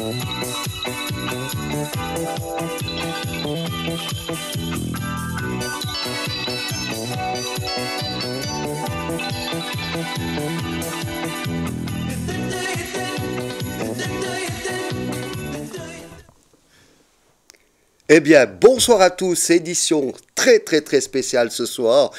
Eh bien, bonsoir à tous, édition très spéciale ce soir,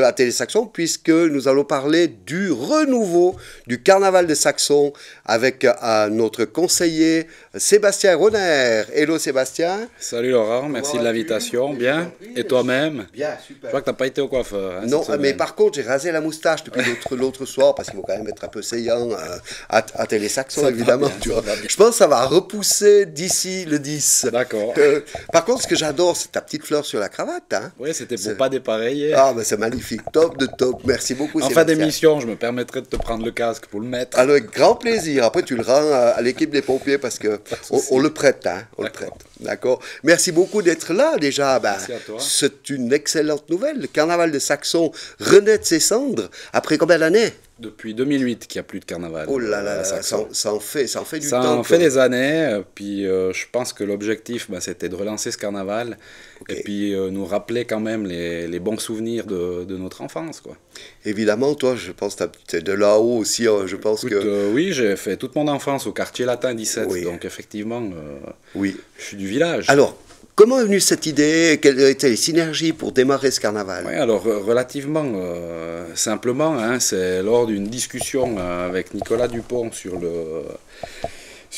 à Télé-Saxon, puisque nous allons parler du renouveau du Carnaval de Saxon avec notre conseiller Sébastien Ronner. Hello Sébastien. Salut Laurent, merci de l'invitation. Bien. Et toi-même? Bien, super. Je vois que tu n'as pas été au coiffeur. Non, mais par contre, j'ai rasé la moustache depuis l'autre soir, parce qu'il faut quand même être un peu saillant à Télé-Saxon, évidemment. Tu vois. Je pense que ça va repousser d'ici le 10. D'accord. Par contre, ce que j'adore, c'est ta petite fleur sur la cravate. Hein. Oui, c'était pour pas dépareiller. Ah, mais c'est magnifique. Top de top. Merci beaucoup. En fin d'émission, je me permettrai de te prendre le casque pour le mettre. Alors, avec grand plaisir. Après, tu le rends à l'équipe des pompiers parce que on le prête. Hein. On le prête. D'accord. Merci beaucoup d'être là déjà. Merci à toi. C'est une excellente nouvelle. Le Carnaval de Saxon renaît de ses cendres après combien d'années? Depuis 2008 qu'il n'y a plus de carnaval. Oh là là, ça en fait du temps. Ça en fait des années, puis je pense que l'objectif, c'était de relancer ce carnaval, et puis nous rappeler quand même les bons souvenirs de notre enfance, quoi. Évidemment, toi, je pense que tu es de là-haut aussi, je pense. Écoute, oui, j'ai fait toute mon enfance au quartier latin 17, donc effectivement, oui. Je suis du village. Alors, comment est venue cette idée? Quelles étaient les synergies pour démarrer ce carnaval? Oui, alors relativement simplement, hein, c'est lors d'une discussion avec Nicolas Dupont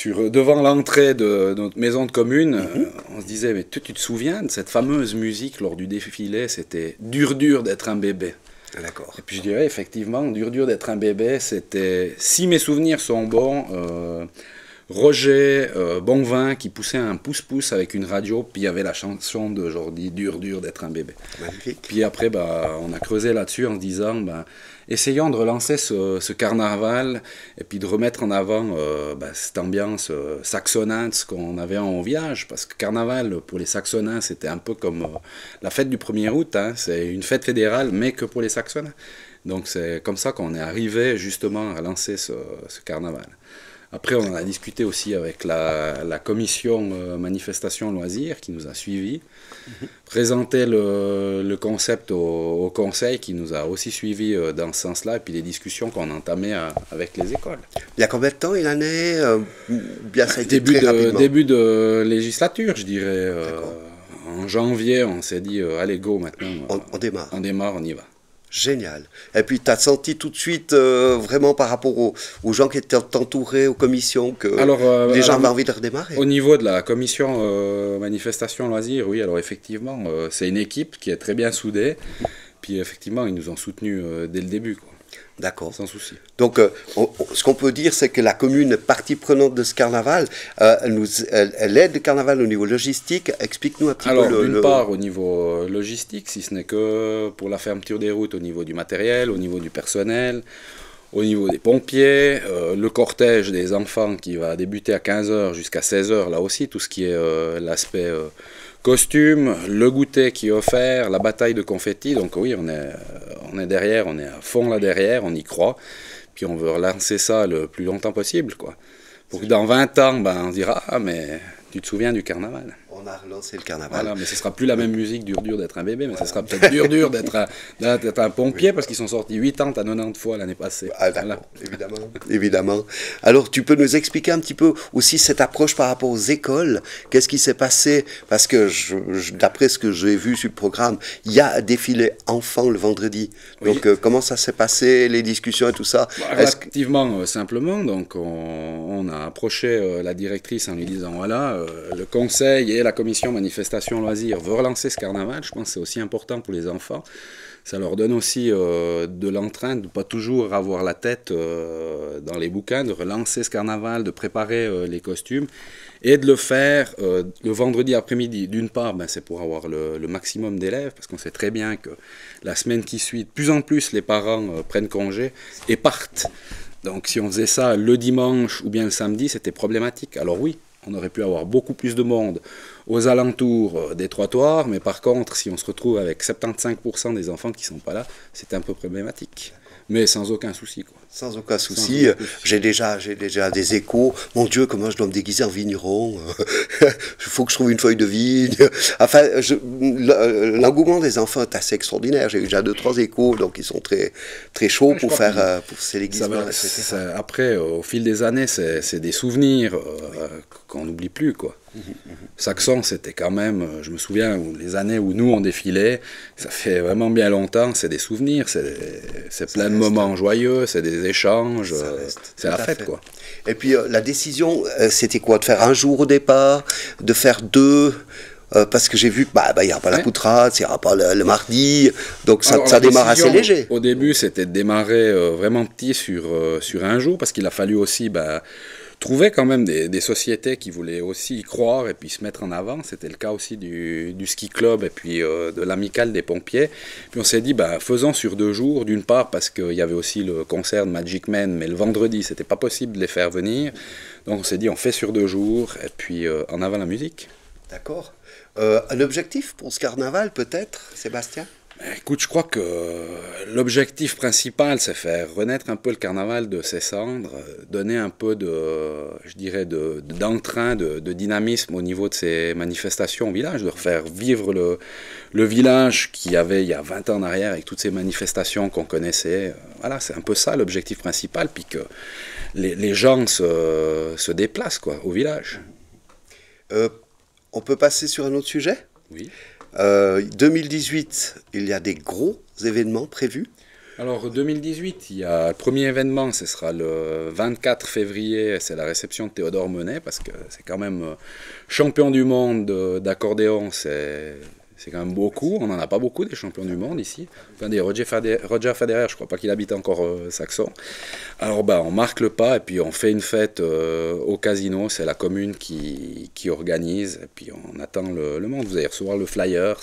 devant l'entrée de notre maison de commune, on se disait, mais tu te souviens de cette fameuse musique lors du défilé, c'était « Dur d'être un bébé ». D'accord. Et puis je dirais effectivement, dur d'être un bébé, c'était, si mes souvenirs sont bons, Roger Bonvin qui poussait un pouce-pouce avec une radio, puis il y avait la chanson d'aujourd'hui, dur d'être un bébé. Magnifique. Puis après, on a creusé là-dessus en se disant, essayons de relancer ce carnaval et puis de remettre en avant cette ambiance saxonnante qu'on avait en village, parce que carnaval pour les Saxonnins c'était un peu comme la fête du 1er août, hein, c'est une fête fédérale mais que pour les Saxonnins. Donc c'est comme ça qu'on est arrivé justement à lancer ce carnaval. Après, on en a discuté aussi avec la commission manifestation loisirs qui nous a suivis, présenté le concept au conseil qui nous a aussi suivis dans ce sens-là, et puis les discussions qu'on entamait avec les écoles. Il y a combien de temps il en est bien, ça a été très rapidement. Début de législature, je dirais. En janvier, on s'est dit, allez, go maintenant. On démarre. On démarre, on y va. Génial. Et puis, tu as senti tout de suite, vraiment par rapport aux gens qui étaient entourés, aux commissions, que les gens avaient envie de redémarrer? Au niveau de la commission manifestation loisirs, oui, alors effectivement, c'est une équipe qui est très bien soudée. Puis effectivement, ils nous ont soutenus dès le début, quoi. D'accord. Sans souci. Donc, ce qu'on peut dire, c'est que la commune est partie prenante de ce carnaval. Elle aide le carnaval au niveau logistique. Explique-nous un petit peu. Alors, d'une part, au niveau logistique, si ce n'est que pour la fermeture des routes, au niveau du matériel, au niveau du personnel, au niveau des pompiers, le cortège des enfants qui va débuter à 15h jusqu'à 16h, là aussi, tout ce qui est l'aspect costume, le goûter qui est offert, la bataille de confettis. Donc oui, on est derrière, on est à fond là derrière, on y croit. Puis on veut relancer ça le plus longtemps possible, quoi. Pour que dans 20 ans, on dira, ah mais tu te souviens du carnaval. On a relancé le carnaval. Voilà, mais ce ne sera plus la même musique, dur d'être un bébé, mais ce sera peut-être dur d'être un pompier, parce qu'ils sont sortis 80 à 90 fois l'année passée. Ah, voilà. Évidemment. Alors, tu peux nous expliquer un petit peu aussi cette approche par rapport aux écoles? Qu'est-ce qui s'est passé? Parce que, d'après ce que j'ai vu sur le programme, il y a un défilé enfant le vendredi. Oui. Donc, comment ça s'est passé, les discussions et tout ça? Relativement simplement. Donc, on a approché la directrice en lui disant, voilà, le conseil et la commission manifestation loisirs veut relancer ce carnaval. Je pense que c'est aussi important pour les enfants. Ça leur donne aussi de l'entrain de ne pas toujours avoir la tête dans les bouquins, de relancer ce carnaval, de préparer les costumes et de le faire le vendredi après-midi. D'une part, c'est pour avoir le maximum d'élèves, parce qu'on sait très bien que la semaine qui suit, de plus en plus, les parents prennent congé et partent. Donc si on faisait ça le dimanche ou bien le samedi, c'était problématique. Alors oui, on aurait pu avoir beaucoup plus de monde aux alentours des trottoirs, mais par contre, si on se retrouve avec 75% des enfants qui ne sont pas là, c'est un peu problématique. Mais sans aucun souci, quoi. Sans aucun souci. J'ai déjà des échos. Mon Dieu, comment je dois me déguiser en vigneron? Il faut que je trouve une feuille de vigne. Enfin, l'engouement des enfants est assez extraordinaire. J'ai eu déjà 2-3 échos, donc ils sont très, très chauds pour faire pour ces déguisements, etc. Après, au fil des années, c'est des souvenirs qu'on n'oublie plus, quoi. Saxon, c'était quand même, je me souviens, les années où nous on défilait, ça fait vraiment bien longtemps, c'est des souvenirs, c'est plein de moments joyeux, c'est des échanges, c'est la fête, quoi. Et puis la décision, c'était quoi? De faire un jour au départ, de faire deux, parce que j'ai vu qu'il n'y aura pas la poutrade, il n'y aura pas le mardi, donc ça démarre assez léger. Au début, c'était de démarrer vraiment petit sur un jour, parce qu'il a fallu aussi trouver quand même des sociétés qui voulaient aussi y croire et puis se mettre en avant. C'était le cas aussi du ski club et puis de l'amicale des pompiers. Puis on s'est dit, faisons sur 2 jours, d'une part parce qu'il y avait aussi le concert de Magic Man, mais le vendredi, c'était pas possible de les faire venir. Donc on s'est dit, on fait sur 2 jours et puis en avant la musique. D'accord. Un objectif pour ce carnaval peut-être, Sébastien? Écoute, je crois que l'objectif principal, c'est faire renaître un peu le carnaval de ses cendres, donner un peu d'entrain, de dynamisme au niveau de ces manifestations au village, de refaire vivre le village qu'il y avait il y a 20 ans en arrière avec toutes ces manifestations qu'on connaissait. Voilà, c'est un peu ça l'objectif principal, puis que les gens se déplacent, quoi, au village. On peut passer sur un autre sujet? Oui. 2018, il y a des gros événements prévus. Alors 2018, il y a le premier événement, ce sera le 24 février, c'est la réception de Théodore Monnet, parce que c'est quand même champion du monde d'accordéon, c'est quand même beaucoup, on n'en a pas beaucoup des champions du monde ici. Enfin, des Roger Federer, je crois pas qu'il habite encore Saxon. Alors on marque le pas et puis on fait une fête au casino, c'est la commune qui organise, et puis on attend le monde. Vous allez recevoir le flyers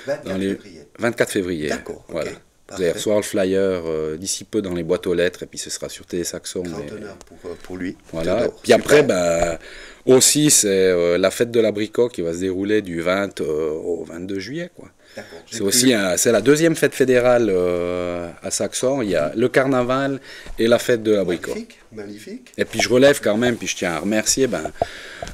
24 février. D'accord, voilà. Okay. Vous allez recevoir le flyer d'ici peu dans les boîtes aux lettres, et puis ce sera sur Télé Saxon. Grand honneur pour lui. Voilà. Puis après, aussi, c'est la fête de l'abricot qui va se dérouler du 20 au 22 juillet, quoi. C'est aussi c'est la deuxième fête fédérale à Saxon. Il y a le carnaval et la fête de l'abricot. Magnifique, magnifique. Et puis je relève quand même, puis je tiens à remercier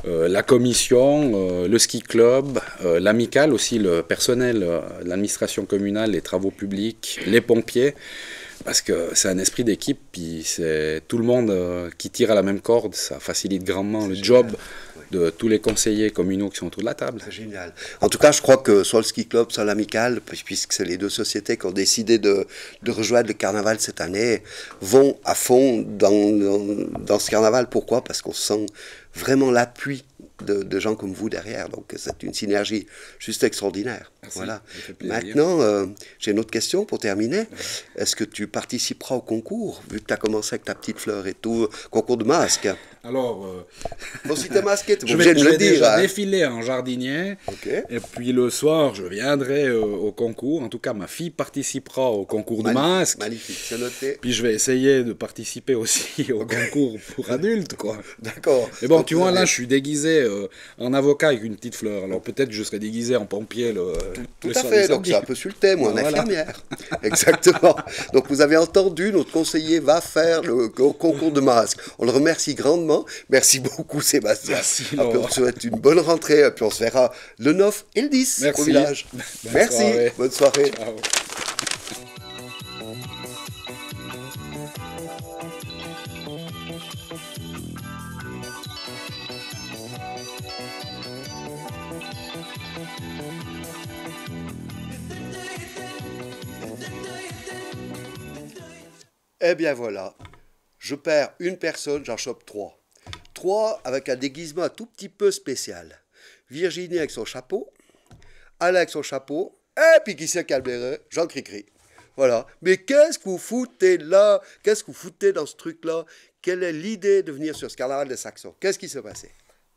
la commission, le ski club, l'amicale aussi, le personnel, l'administration communale, les travaux publics, les pompiers. Parce que c'est un esprit d'équipe, puis c'est tout le monde qui tire à la même corde, ça facilite grandement le job de tous les conseillers communaux qui sont autour de la table. C'est génial. En tout cas, je crois que soit le ski club, soit l'amicale, puisque c'est les 2 sociétés qui ont décidé de rejoindre le carnaval cette année, vont à fond dans ce carnaval. Pourquoi? Parce qu'on sent vraiment l'appui de gens comme vous derrière. Donc c'est une synergie juste extraordinaire. Merci, voilà. Maintenant, j'ai une autre question pour terminer. Est-ce que tu participeras au concours, vu que tu as commencé avec ta petite fleur et tout, concours de masque? Alors, bon, si tu es masqué, tu es je obligé de le vais dire. déjà défiler en jardinier, Okay. Et puis le soir, je viendrai au concours. En tout cas, ma fille participera au concours de masque. Magnifique, c'est noté. Puis je vais essayer de participer aussi au concours pour adultes, quoi. D'accord. Mais bon, tu vois, là, je suis déguisé en avocat avec une petite fleur. Alors peut-être que je serai déguisé en pompier tout à fait, donc c'est un peu sur le thème, en infirmière. Exactement. Donc vous avez entendu, notre conseiller va faire le concours de masque. On le remercie grandement. Merci beaucoup Sébastien. Merci, on te souhaite une bonne rentrée, puis on se verra le 9 et le 10 au village. Merci, bonne soirée. Ciao. Eh bien voilà, je perds une personne, j'en chope 3. 3 avec un déguisement un tout petit peu spécial. Virginie avec son chapeau, Alain avec son chapeau, et puis qui c'est Calberet? Jean Cricri. Voilà. Mais qu'est-ce que vous foutez là? Qu'est-ce que vous foutez dans ce truc-là? Quelle est l'idée de venir sur ce carnaval de Saxon? Qu'est-ce qui s'est passé?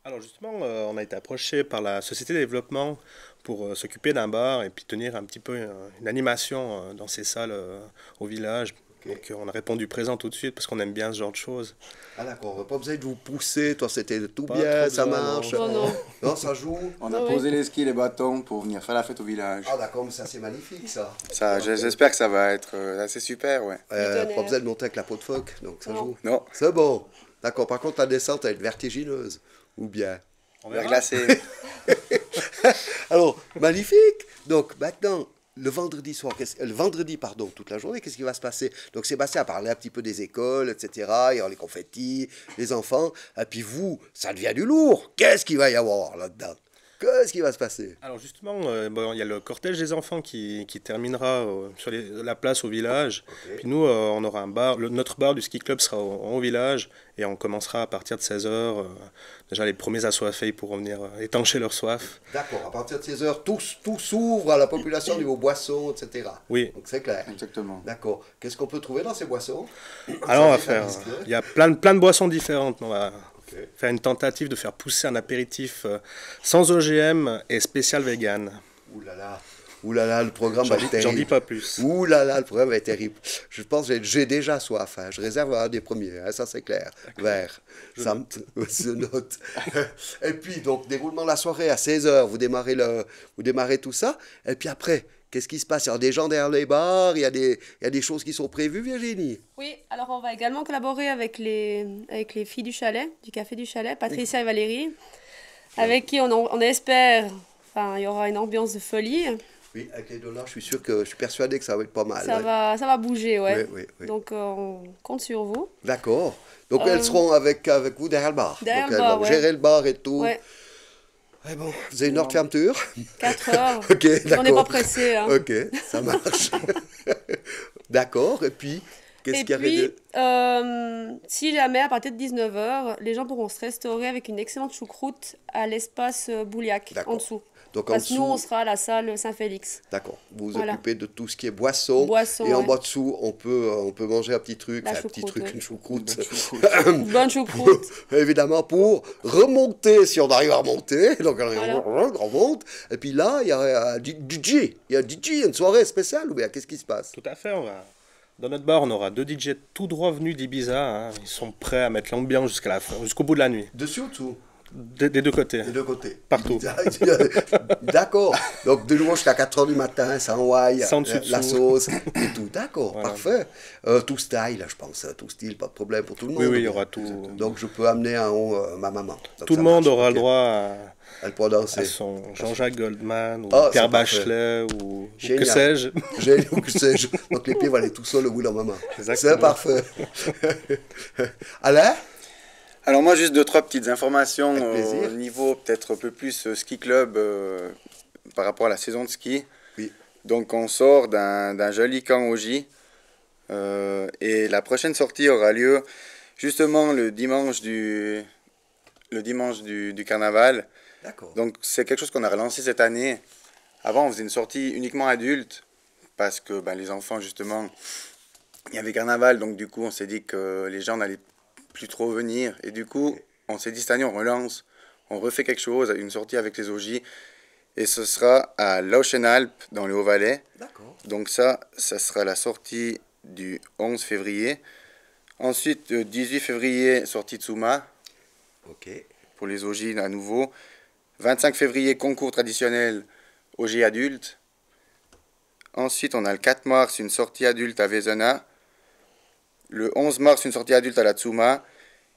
Alors justement, on a été approché par la Société de développement pour s'occuper d'un bar et puis tenir un petit peu une animation dans ces salles au village. Donc on a répondu présent tout de suite parce qu'on aime bien ce genre de choses. Ah d'accord, pas besoin de vous pousser, toi c'était tout Pas bien, trop ça besoin, marche. non. Non, non. Non, ça joue. On a Ah posé les skis, les bâtons pour venir faire la fête au village. Ah d'accord, mais ça c'est magnifique ça. Ça, j'espère que ça va être assez super, ouais. Pas besoin de monter avec la peau de phoque, donc ça Non. joue. Non, C'est bon. D'accord, par contre la descente elle est vertigineuse. Ou bien. On on va verra. glacer. Alors, magnifique. Donc maintenant, le vendredi soir, le vendredi, pardon, toute la journée, qu'est-ce qui va se passer? Donc Sébastien a parlé un petit peu des écoles, etc. Il y aura les confettis, les enfants. Et puis vous, ça devient du lourd. Qu'est-ce qu'il va y avoir là-dedans? Qu'est-ce qui va se passer? Alors justement, bon, il y a le cortège des enfants qui terminera sur la place au village. Ok. Puis nous, on aura un bar. Notre bar du ski club sera au village et on commencera à partir de 16h. Déjà, les premiers assoiffés pourront venir étancher leur soif. D'accord, à partir de 16h, tout s'ouvre à la population niveau boissons, etc. Oui. Donc c'est clair. Exactement. D'accord. Qu'est-ce qu'on peut trouver dans ces boissons? Alors, on va Ça, faire. risque, hein. Il y a plein de boissons différentes. On va Ok. faire une tentative de faire pousser un apéritif sans OGM et spécial vegan. Ouh là là, le programme va être J'en terrible. dis pas plus. Ouh là là, le programme va être terrible. Je pense que j'ai déjà soif. Hein. Je réserve un des premiers, hein, ça c'est clair. Vert. Ça se note. Et puis, donc, déroulement de la soirée à 16h, vous démarrez tout ça. Et puis après, qu'est-ce qui se passe? Il y a des gens derrière les bars, il y a des choses qui sont prévues, Virginie. Oui, alors on va également collaborer avec les filles du chalet, du café du chalet, Patricia et Valérie, avec qui on espère, enfin, il y aura une ambiance de folie. Oui, avec les dollars, je suis persuadé que ça va être pas mal. Ça ouais. va bouger, ouais. Oui. Donc on compte sur vous. D'accord. Donc elles seront avec vous derrière le bar. Derrière Donc le elles bar, vont ouais. gérer le bar et tout. Ouais, Eh bon, vous avez une heure de fermeture? 4 heures. Ok, On d'accord. n'est pas pressé. Hein. Ok, ça marche. D'accord, et puis, qu'est-ce Et qu'il y puis, avait de... si jamais à partir de 19h, les gens pourront se restaurer avec une excellente choucroute à l'espace Bouliac, D'accord. en dessous. Donc en Parce que nous, on dessous, sera à la salle Saint-Félix. d'accord, vous vous Voilà. occupez de tout ce qui est boisson. Boisson, Et en ouais. bas dessous, on peut manger un petit truc, La enfin, un petit choucroute, truc, ouais. une choucroute. Une bonne choucroute. Évidemment, pour remonter, si on arrive à remonter. Donc Voilà. on remonte. Et puis là, il y a un DJ. Il y a un DJ, une soirée spéciale ou bien qu'est-ce qui se passe? Tout à fait, dans notre bar, on aura 2 DJ tout droit venus d'Ibiza. Hein. Ils sont prêts à mettre l'ambiance jusqu'au bout de la nuit. Dessus ou dessous? Des 2 côtés. Des deux côtés. Partout. D'accord. Donc de nouveau jusqu'à 4h du matin, sans wine, Sans dessus-dessous. la sauce et tout. D'accord, Voilà. parfait. Tout style, je pense. Tout style, pas de problème pour tout le monde. Oui, il y aura tout. Donc je peux amener en haut ma maman. Donc, Tout ça le monde marche, aura ok. le droit Elle pourra danser. à son Jean-Jacques Goldman ou Ah, Pierre c'est parfait. Bachelet ou que Génial. sais-je. J'ai ou que sais-je. Donc les pieds vont aller tout seuls au bout de leur maman. Exactement. C'est parfait. Alain? Alors moi, juste 2-3 petites informations Avec plaisir. au niveau peut-être un peu plus ski club par rapport à la saison de ski. Oui. Donc on sort d'un joli camp au J. Et la prochaine sortie aura lieu justement le dimanche du carnaval. D'accord. Donc c'est quelque chose qu'on a relancé cette année. Avant, on faisait une sortie uniquement adulte parce que les enfants, justement, il y avait carnaval. Donc du coup, on s'est dit que les gens n'allaient plus trop venir. Et du coup, on s'est dit cette année, on relance, on refait quelque chose, une sortie avec les OJ. Et ce sera à Lauchenalp, dans le Haut-Valais. D'accord. Donc ça sera la sortie du 11 février. Ensuite, 18 février, sortie de Souma Ok. pour les OJ à nouveau. 25 février, concours traditionnel OJ adulte. Ensuite, on a le 4 mars, une sortie adulte à Vezena. Le 11 mars, une sortie adulte à la Tsuma.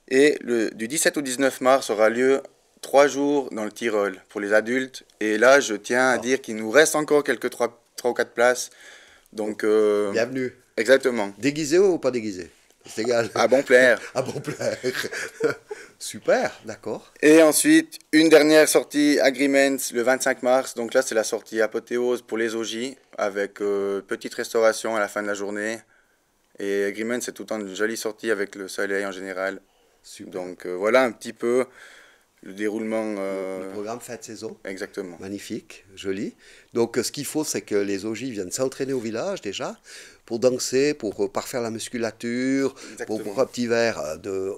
Et du 17 au 19 mars aura lieu 3 jours dans le Tyrol pour les adultes. Et là, je tiens à dire qu'il nous reste encore quelques 3 ou 4 places. Donc, Bienvenue. exactement. Déguisé ou pas déguisé? C'est égal. À bon plaire. À bon plaire. Super, d'accord. Et ensuite, une dernière sortie Agreements le 25 mars. Donc là, c'est la sortie apothéose pour les OJ avec petite restauration à la fin de la journée. Et Agreements, c'est tout le temps une jolie sortie avec le soleil en général. Super. Donc voilà un petit peu le déroulement. Le programme fin de saison. Exactement. Magnifique, joli. Donc ce qu'il faut, c'est que les OJ viennent s'entraîner au village déjà, pour danser, pour parfaire la musculature, pour boire un petit verre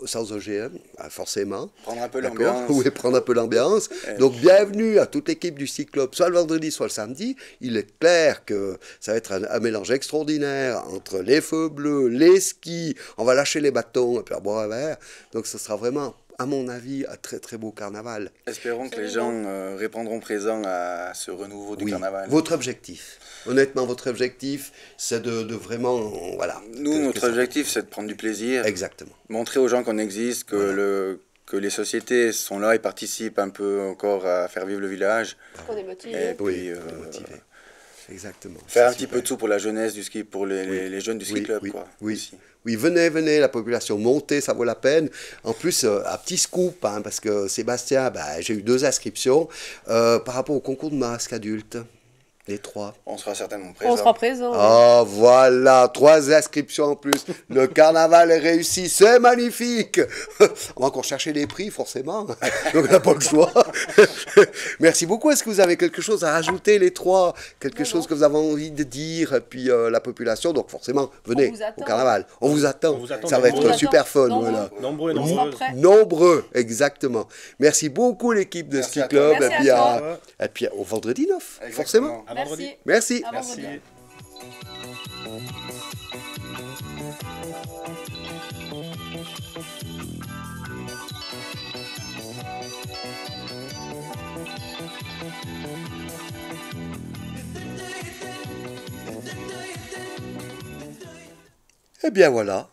sans OGM, forcément. Prendre un peu D'accord. l'ambiance. Oui, prendre un peu l'ambiance. Donc bienvenue à toute l'équipe du Ski Club, soit le vendredi, soit le samedi. Il est clair que ça va être un mélange extraordinaire entre les feux bleus, les skis, on va lâcher les bâtons et puis boire un verre. Donc ce sera vraiment, à mon avis, un très très beau carnaval. Espérons que les gens répondront présents à ce renouveau du carnaval. Votre objectif, honnêtement, votre objectif, c'est de vraiment, voilà. Nous, notre objectif, c'est de prendre du plaisir. Exactement. Montrer aux gens qu'on existe, que les sociétés sont là et participent un peu encore à faire vivre le village. Qu'on est motivé. Et puis, motivé. Exactement. Faire un petit peu de tout pour la jeunesse du ski, pour les jeunes du ski club. Oui, quoi, oui. aussi. Oui, venez, la population montez, ça vaut la peine. En plus, un petit scoop, hein, parce que Sébastien, j'ai eu 2 inscriptions par rapport au concours de masques adultes. Les 3. On sera certainement présents. On sera présents. Ah, voilà, 3 inscriptions en plus. Le carnaval est réussi, c'est magnifique. On va encore chercher les prix, forcément. Donc, on n'a pas le choix. Merci beaucoup. Est-ce que vous avez quelque chose à rajouter, les 3? Quelque chose que vous avez envie de dire? Et puis, la population, donc forcément, venez au carnaval. On vous attend. Ça va être super fun. Voilà. Nombreux et On sera nombreuses. prêts. Nombreux, exactement. Merci beaucoup, l'équipe de Merci Ski à toi. Club. Merci à toi. Et puis, au vendredi 9, Exactement. forcément. À vendredi. Merci. À Merci. vendredi. Eh bien voilà,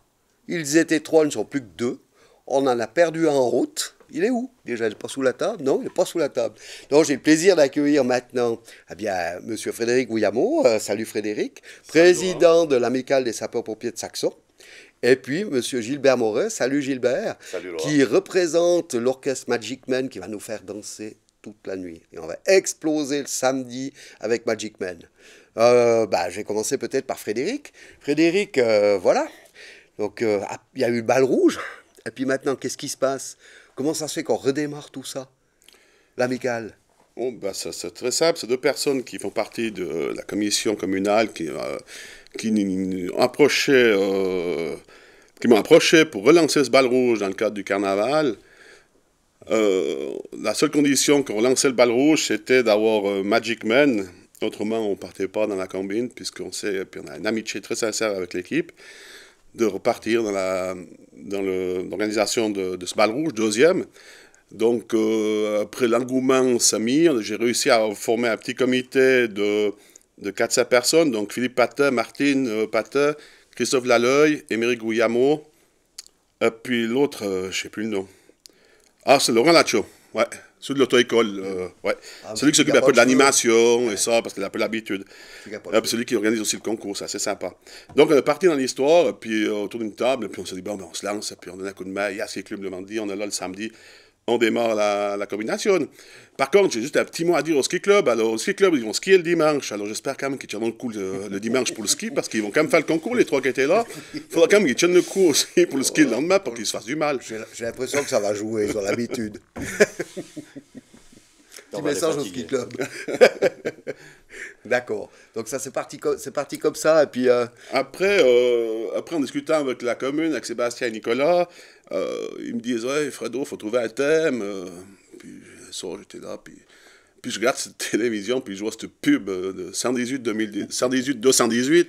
ils étaient 3, ils ne sont plus que 2. On en a perdu un en route. Il est où? Déjà, il n'est pas sous la table? Non, il n'est pas sous la table. Donc, j'ai le plaisir d'accueillir maintenant Monsieur Frédéric Gouillamot. Salut Frédéric, président de l'Amicale des sapeurs-pompiers de Saxon. Et puis, Monsieur Gilbert Moret. Salut Gilbert. Salut Laurent. Qui représente l'orchestre Magic Man qui va nous faire danser toute la nuit. Et on va exploser le samedi avec Magic Man. Je vais commencer peut-être par Frédéric. Frédéric, voilà. Donc, il y a eu le bal rouge. Et puis maintenant, qu'est-ce qui se passe? Comment ça se fait qu'on redémarre tout ça? L'amicale. Bon, c'est très simple. C'est 2 personnes qui font partie de la commission communale qui m'ont approché pour relancer ce bal rouge dans le cadre du carnaval. La seule condition qu'on relançait le bal rouge, c'était d'avoir Magic Man. Autrement, on ne partait pas dans la combine, puisqu'on sait, puis on a une amitié très sincère avec l'équipe, de repartir dans l'organisation de ce bal rouge, 2e. Donc, après l'engouement s'est mis, j'ai réussi à former un petit comité de 4-5 personnes, donc Philippe Patin, Martine Patin, Christophe Lalleuil, Émeric Gouillamot, et puis l'autre, je ne sais plus le nom. Ah, c'est Laurent Lacho, ouais. Celui de l'auto-école, ouais. Celui qui s'occupe un peu de l'animation et ça, parce qu'il a un peu l'habitude. Celui qui organise aussi le concours, c'est assez sympa. Donc, on est parti dans l'histoire, puis autour d'une table, et puis on s'est dit, bon, on se lance, puis on donne un coup de main, il y a Ski Club le vendredi, on est là le samedi, on démarre la combination. Par contre, j'ai juste un petit mot à dire au Ski Club. Alors, au Ski Club, ils vont skier le dimanche. Alors, j'espère quand même qu'ils tiendront le coup le dimanche pour le ski, parce qu'ils vont quand même faire le concours, les 3 qui étaient là. Il faudra quand même qu'ils tiennent le coup aussi pour le ski le lendemain, pour qu'ils se fassent du mal. J'ai l'impression que ça va jouer, ils ont l'habitude. Petit message au Ski Club. D'accord. Donc ça, c'est parti comme ça. Et puis, Après, en discutant avec la commune, avec Sébastien et Nicolas, ils me disent « Ouais, Fredo, il faut trouver un thème. Puis ça, j'étais là, puis je regarde cette télévision, puis je vois cette pub de 118-218.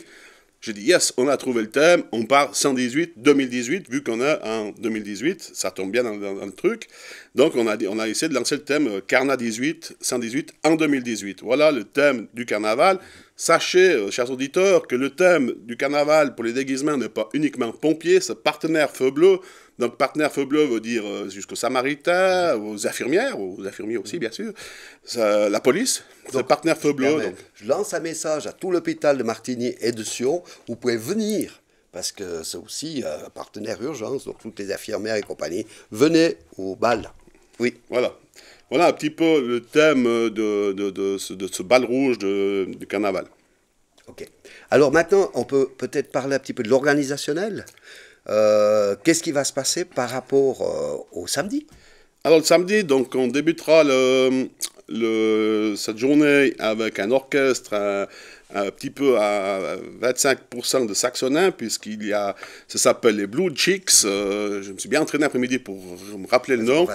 J'ai dit, yes, on a trouvé le thème, on part 118-2018, vu qu'on est en 2018, ça tombe bien dans le truc. Donc, on a essayé de lancer le thème Carna 18, 118 en 2018. Voilà le thème du carnaval. Sachez, chers auditeurs, que le thème du carnaval pour les déguisements n'est pas uniquement pompier, c'est partenaire feu bleu. Donc, partenaire feu bleu veut dire jusqu'aux samaritains, aux infirmières, aux infirmiers aussi, bien sûr, la police, c'est partenaire feu bleu. Donc. Je lance un message à tout l'hôpital de Martigny et de Sion. Vous pouvez venir, parce que c'est aussi partenaire urgence, donc toutes les infirmières et compagnie, venez au bal. Oui. Voilà un petit peu le thème de ce bal rouge du carnaval. Ok. Alors maintenant, on peut peut-être parler un petit peu de l'organisationnel. Qu'est-ce qui va se passer par rapport au samedi? Alors le samedi, donc on débutera cette journée avec un orchestre un petit peu à 25% de saxonins, puisqu'il y a, ça s'appelle les Blue Chicks. Je me suis bien entraîné après-midi pour me rappeler le nom.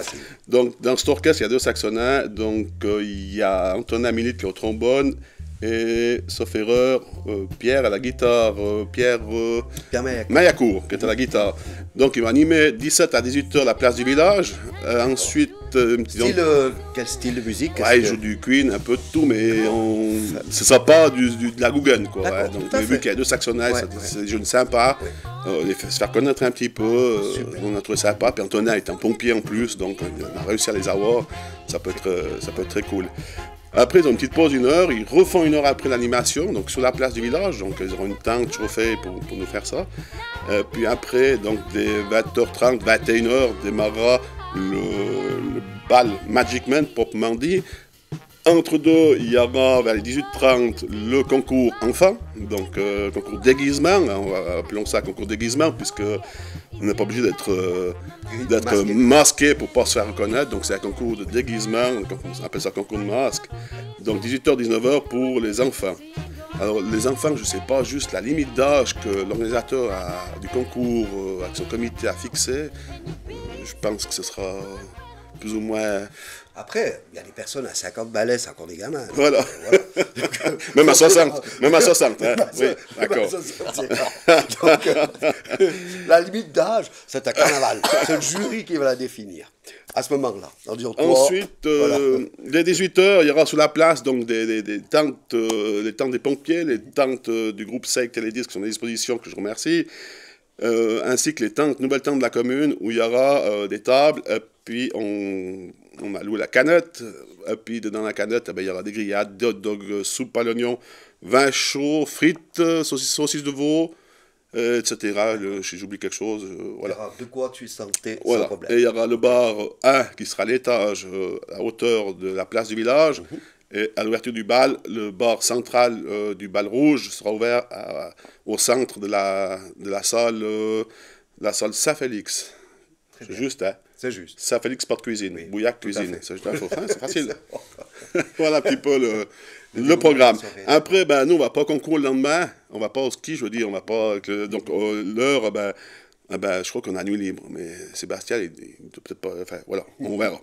Donc dans cet orchestre, il y a 2 saxonins. Donc il y a Antonin Milite qui est au trombone. Et, sauf erreur, Pierre à la guitare, Pierre Maillacourt qui est à la guitare. Donc il va animer 17 à 18h la place du village. Ensuite... quel style de musique? Il joue du Queen, un peu de tout, mais ce ne sera pas de la Guggen, quoi. Hein. Donc vu qu'il y a 2 saxonais, c'est des jeunes sympas. Se faire connaître un petit peu, on a trouvé sympa. Puis Antonin est un pompier en plus, donc on a réussi à les avoir. Ça peut être très cool. Après, ils ont une petite pause d'1 heure, ils refont 1 heure après l'animation, donc sur la place du village, donc ils auront une tente chauffée pour nous faire ça. Puis après, donc dès 20h30, 21h, démarrera le bal Magic Man, proprement dit. Entre deux, il y aura vers les 18h30 le concours enfant, donc concours déguisement, appelons ça concours déguisement, puisque on n'est pas obligé d'être masqué pour ne pas se faire reconnaître, donc c'est un concours de déguisement, on appelle ça concours de masque. Donc 18h, 19h pour les enfants. Alors les enfants, je ne sais pas juste la limite d'âge que l'organisateur du concours avec son comité a fixé, je pense que ce sera plus ou moins... Après, il y a des personnes à 50 balais, c'est encore des gamins. Voilà. Même à 60. Même à 60. Hein. Oui, d'accord. Donc, la limite d'âge, c'est un carnaval. C'est le jury qui va la définir. À ce moment-là. Ensuite, dès 18h, il y aura sur la place donc, des tentes, les tentes des pompiers, les tentes du groupe Seik Télédisques qui sont à disposition, que je remercie, ainsi que les nouvelles tentes de la commune, où il y aura des tables, et puis on a loué la canette, et puis dans la canette, il y aura des grillades, des hot dogs, soupe à l'oignon, vin chaud, frites, saucisses de veau, etc. J'oublie quelque chose. Voilà. Il y aura de quoi tu sentais sans problème. Et il y aura le bar 1 qui sera à l'étage, à hauteur de la place du village. Et à l'ouverture du bal, le bar central du bal rouge sera ouvert au centre de la salle Saint-Félix. C'est juste, hein? C'est juste. Saint-Félix porte cuisine, oui, Bouillac cuisine. C'est facile. Voilà un petit peu le programme. Après, nous, on ne va pas concours le lendemain. On ne va pas au ski, je veux dire. On va pas. Donc, l'heure, je crois qu'on a nuit libre. Mais Sébastien, il peut-être pas. Enfin, voilà, on verra.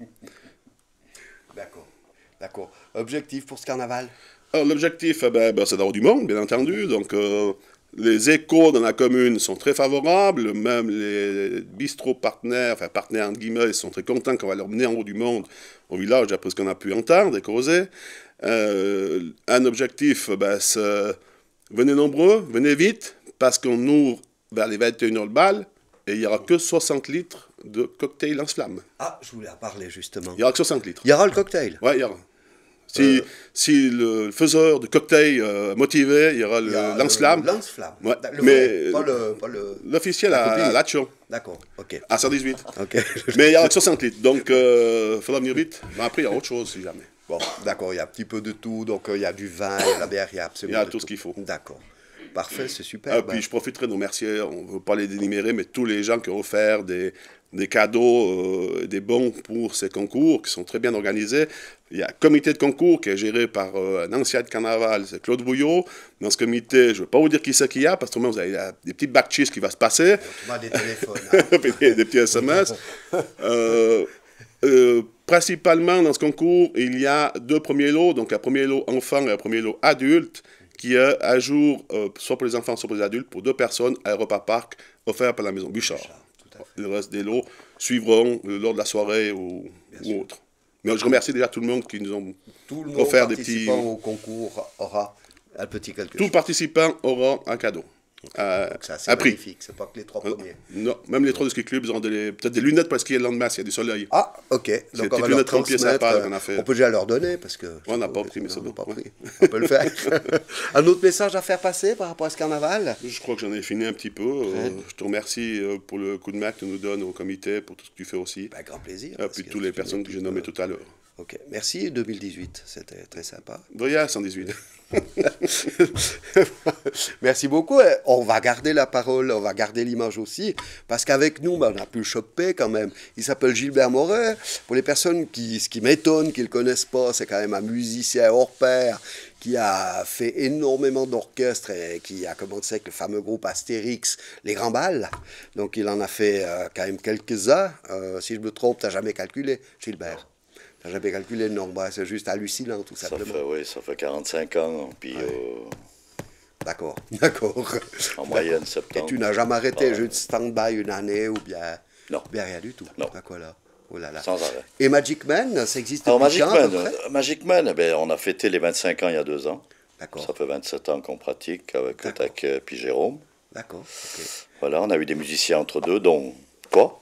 D'accord. Objectif pour ce carnaval? Alors, l'objectif, c'est d'avoir du monde, bien entendu. Donc, les échos dans la commune sont très favorables. Même les bistrots partenaires, entre guillemets, ils sont très contents qu'on va leur mener en haut du monde au village, d'après ce qu'on a pu entendre et causer. Un objectif, c'est venez nombreux, venez vite, parce qu'on ouvre vers les 21h le bal, et il n'y aura que 60 litres de cocktail lance-flamme. Ah, je voulais en parler justement. Il n'y aura que 60 litres. Il y aura le cocktail? Oui, il y aura. Si le faiseur de cocktail motivé, il y aura le lance-flamme. Le lance-flamme. Ouais. Mais l'officiel à Lachon. D'accord, ok. À 118. Ok. Mais il y aura que 60 litres, donc il faudra venir vite. Mais après, il y a autre chose si jamais. Bon, d'accord, il y a un petit peu de tout, donc il y a du vin, il y a de la bière, il y a absolument il y a tout ce qu'il faut. D'accord. Parfait, c'est super. Puis je profiterai de remercier, on ne veut pas les dénumérer, mais tous les gens qui ont offert des cadeaux, des bons pour ces concours, qui sont très bien organisés. Il y a un comité de concours qui est géré par un ancien de carnaval, c'est Claude Bouillot. Dans ce comité, je ne vais pas vous dire qui c'est qu'il y a, parce que vous avez des petites backcheese qui vont se passer. Des téléphones. Des petits SMS. Principalement, dans ce concours, il y a 2 premiers lots, donc un premier lot enfant et un premier lot adulte, qui est à jour, soit pour les enfants, soit pour les adultes, pour 2 personnes, à un repas parc offert par la maison Bouchard. Le reste des lots suivront lors de la soirée ou autre. Mais je remercie déjà tout le monde qui nous ont offert des petits... Tout le participant au concours aura un petit quelque chose. Tout participant aura un cadeau. Donc ça, c'est magnifique, c'est pas que les 3 premiers. Non, même les 3 du ski club, ils auront peut-être des lunettes pour skier le lendemain s'il y a du soleil. Ah, ok. Donc on va leur transmettre, qu'on a fait. On peut déjà leur donner, parce que... On n'a pas pris, mais c'est bon. On peut le faire. Un autre message à faire passer par rapport à ce carnaval? Je crois que j'en ai fini un petit peu. Je te remercie pour le coup de main que tu nous donnes au comité, pour tout ce que tu fais aussi. Grand plaisir. Et puis toutes les personnes que j'ai nommées tout à l'heure. Ok, merci 2018, c'était très sympa. Briard 118. Merci beaucoup. On va garder la parole, on va garder l'image aussi, parce qu'avec nous, on a pu le choper quand même. Il s'appelle Gilbert Moret. Pour les personnes ce qui m'étonne qu'ils ne le connaissent pas, c'est quand même un musicien hors pair qui a fait énormément d'orchestres et qui a commencé avec le fameux groupe Astérix, Les Grands Bals. Donc il en a fait quand même quelques-uns. Si je me trompe, tu n'as jamais calculé, Gilbert? Tu n'as jamais calculé le nombre, c'est juste hallucinant tout simplement. Ça fait 45 ans, puis D'accord, d'accord. en moyenne 70. Et tu n'as jamais arrêté, juste stand-by une année ou bien, Non. bien rien du tout? Non. D'accord, là. Oh là là. Sans arrêt. Et Magic Man, ça existe Alors depuis quand, à peu près? Magic Man, ben, on a fêté les 25 ans il y a 2 ans. D'accord, Ça fait 27 ans qu'on pratique avec le D'accord. taquet puis Jérôme. d'accord, ok. Voilà, on a eu des musiciens entre deux, dont toi,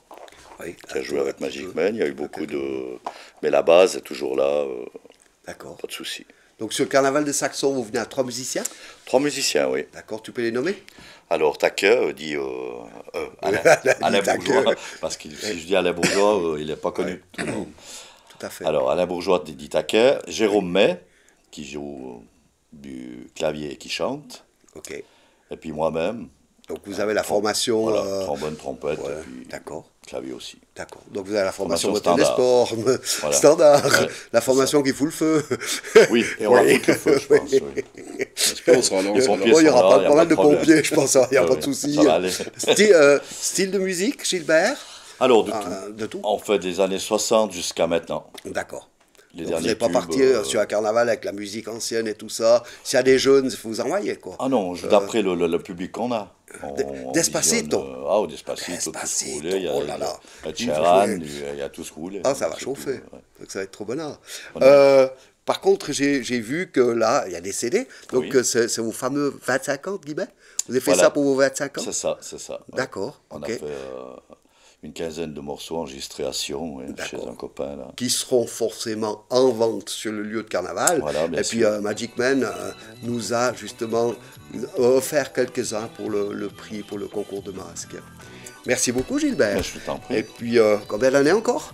Oui, qui a joué un avec petit Magic peu. Man. Il y a eu beaucoup de... Mais la base est toujours là, D'accord. pas de souci. Donc sur le carnaval de Saxon, vous venez à 3 musiciens? 3 musiciens, oui. D'accord, tu peux les nommer? Alors, taquet dit Alain, Alain Taquet. Bourgeois, parce que si je dis Alain Bourgeois, il n'est pas connu de tout le monde. Tout à fait. Alors, Alain Bourgeois dit taquet, Jérôme May, qui joue du clavier et qui chante, Ok. et puis moi-même. Donc vous avez la formation... Voilà, trombone, trompette, ouais, et puis d'accord. clavier aussi. D'accord. Donc vous avez la formation Formation moteur des standard. sports, Voilà. standard, Ouais, la formation qui fout le feu. Oui, et on va Oui. foutre le feu, je pense. Oui. On sera là, on Les sera là. pompiers Bon, il y sont aura là, pas mal de problème. pompiers, je pense, il n'y a Ouais, pas ouais, de souci. ça va aller. Style de musique, Gilbert? Alors, de tout. De tout? On fait des années 60 jusqu'à maintenant. D'accord. Les Donc vous derniers n'allez pas tubes, partir sur un carnaval avec la musique ancienne et tout ça. S'il y a des jeunes, il faut vous envoyer, quoi. Ah non, d'après le public qu'on a. On Despacito. visionne, ah, Despacito, tout ce que vous Despacito, voulez. Il y a, oh là là. Ed Il faut Sheeran, jouer. il y a tout ce que vous voulez. Ah, ça va C'est chauffer. tout, ouais. Donc ça va être trop bonheur. Bonheur. Par contre, j'ai vu que là, il y a des CD. Donc Oui. c'est vos fameux 25 ans, Guibert? Vous avez fait Voilà. ça pour vos 25 ans? C'est ça, c'est ça. ouais. D'accord, On ok. a fait une quinzaine de morceaux enregistrés à Sion, ouais, chez D'accord. un copain là. Qui seront forcément en vente sur le lieu de carnaval. Voilà, bien et puis sûr. Magic Man nous a justement offert quelques-uns pour le prix, pour le concours de masques. Merci beaucoup Gilbert. Mais je t'en prie. Et puis combien d'années encore?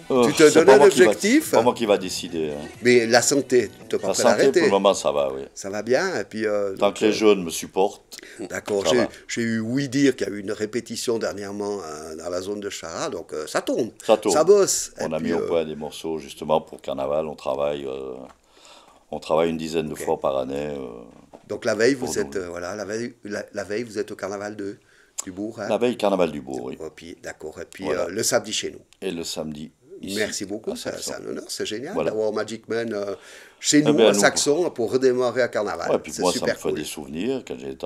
Tu te C'est donnes pas un moi qui va- objectif? C'est pas moi qui va décider. Hein. Mais la santé, tu ne peux La pas santé, pour l'arrêter. le moment, ça va, oui. Ça va bien. Et puis, Tant que les jeunes me supportent, d'accord, ça va. j'ai eu oui dire qu'il y a eu une répétition dernièrement dans la zone de Chara, donc ça tourne. Ça tourne. Ça bosse. on Et a puis, mis au point des morceaux justement pour Carnaval. On travaille une dizaine de fois par année. Donc la veille, vous Pour êtes, nous. voilà, la veille, vous êtes au carnaval du Bourg. Hein? La veille, Carnaval du Bourg, oui. Et puis, d'accord. Et puis Voilà. le samedi chez nous. Et le samedi. Ici, Merci beaucoup, à c'est Saxon. un honneur, c'est génial Voilà. d'avoir Magic Man chez nous, bien, à nous, Saxon, pour redémarrer à carnaval. Ouais, puis C'est moi, ça me super fait cool. des souvenirs. Quand j'ai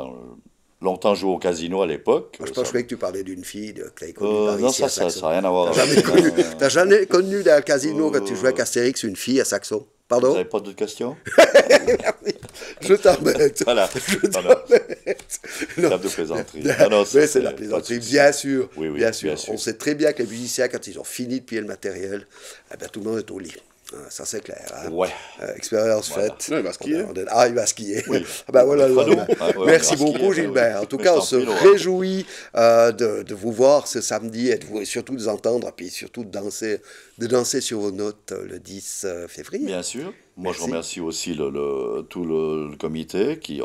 longtemps joué au casino à l'époque. Moi, je pense que tu parlais d'une fille que tu avais connue par non, ici à ça Saxon. n'a rien à voir T'as avec jamais, ça. t'as jamais connu dans le casino quand tu jouais avec Astérix une fille à Saxon? Vous Pardon? n'avez pas d'autres questions? Je t'embête. Voilà. Je Non, non. t'embête. Non. Table de plaisanterie. Non, non, Mais c'est de la pas de plaisanterie, souci. bien sûr, Oui, oui, bien sûr. bien sûr. On sait très bien que les musiciens, quand ils ont fini de plier le matériel, eh bien, tout le monde est au lit. Ça, c'est clair. Hein. Ouais. Expérience Voilà. faite. Ouais, il va skier. Ah, il va skier. Oui. Ah ben voilà. Enfin, le- nous, ouais, ouais, Merci on va beaucoup, skier, Gilbert. oui. En tout Mais cas, je on t'en se prie, Laurent. réjouit de vous voir ce samedi et surtout de vous entendre, et puis surtout de danser sur vos notes le 10 février. Bien sûr. Moi, Merci. je remercie aussi tout le comité qui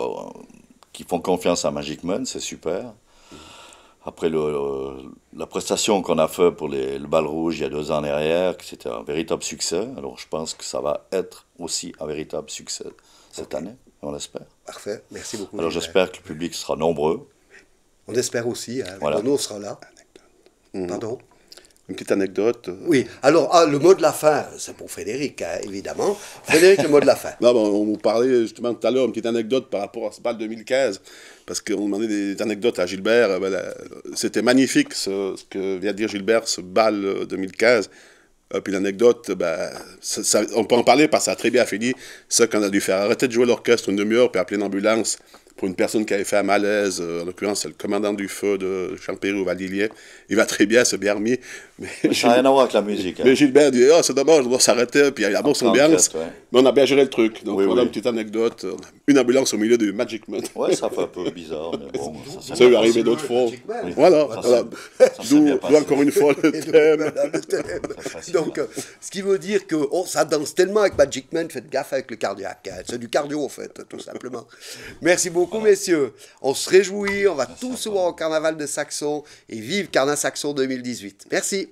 font confiance à Magic Man, c'est super. Après la prestation qu'on a fait pour le Bal Rouge il y a 2 ans derrière, c'était un véritable succès. Alors, je pense que ça va être aussi un véritable succès cette année, on l'espère. Parfait. Merci beaucoup. Alors, Gilbert. j'espère que le public sera nombreux. On espère aussi. Hein. Voilà. Nous, on sera là. Pardon? Une petite anecdote. Oui. Alors, le mot de la fin, c'est pour Frédéric, hein, évidemment. Frédéric, le mot de la fin. Non, bon, on vous parlait justement tout à l'heure, une petite anecdote par rapport à ce bal 2015, parce qu'on demandait des anecdotes à Gilbert. C'était magnifique ce que vient de dire Gilbert, ce bal 2015. Puis l'anecdote, on peut en parler parce que ça a très bien fini. Ça qu'on a dû faire arrêter de jouer l'orchestre une demi-heure, puis appeler une ambulance pour une personne qui avait fait un malaise. En l'occurrence, c'est le commandant du feu de Champéry au Val-d'Illier. Il va très bien, c'est bien remis. Mais Ça n'a rien à voir avec la musique. hein. mais Gilbert dit, c'est dommage, on doit s'arrêter, puis il y a la grosse ambiance. Ouais. Mais on a bien géré le truc. Donc Oui, voilà oui. une petite anecdote. une ambulance au milieu du Magic Man. Ouais, ça fait un peu bizarre, mais bon, Ça lui est arrivé d'autres fois. Voilà, voilà. D'où encore une fois le thème. Le thème. Donc, ce qui veut dire que ça danse tellement avec Magic Man, faites gaffe avec le cardiaque. Hein. C'est du cardio, en fait, tout simplement. Merci beaucoup, messieurs. On se réjouit, on va tous se voir au Carnaval de Saxon et vive Carnaval Saxon 2018. Merci.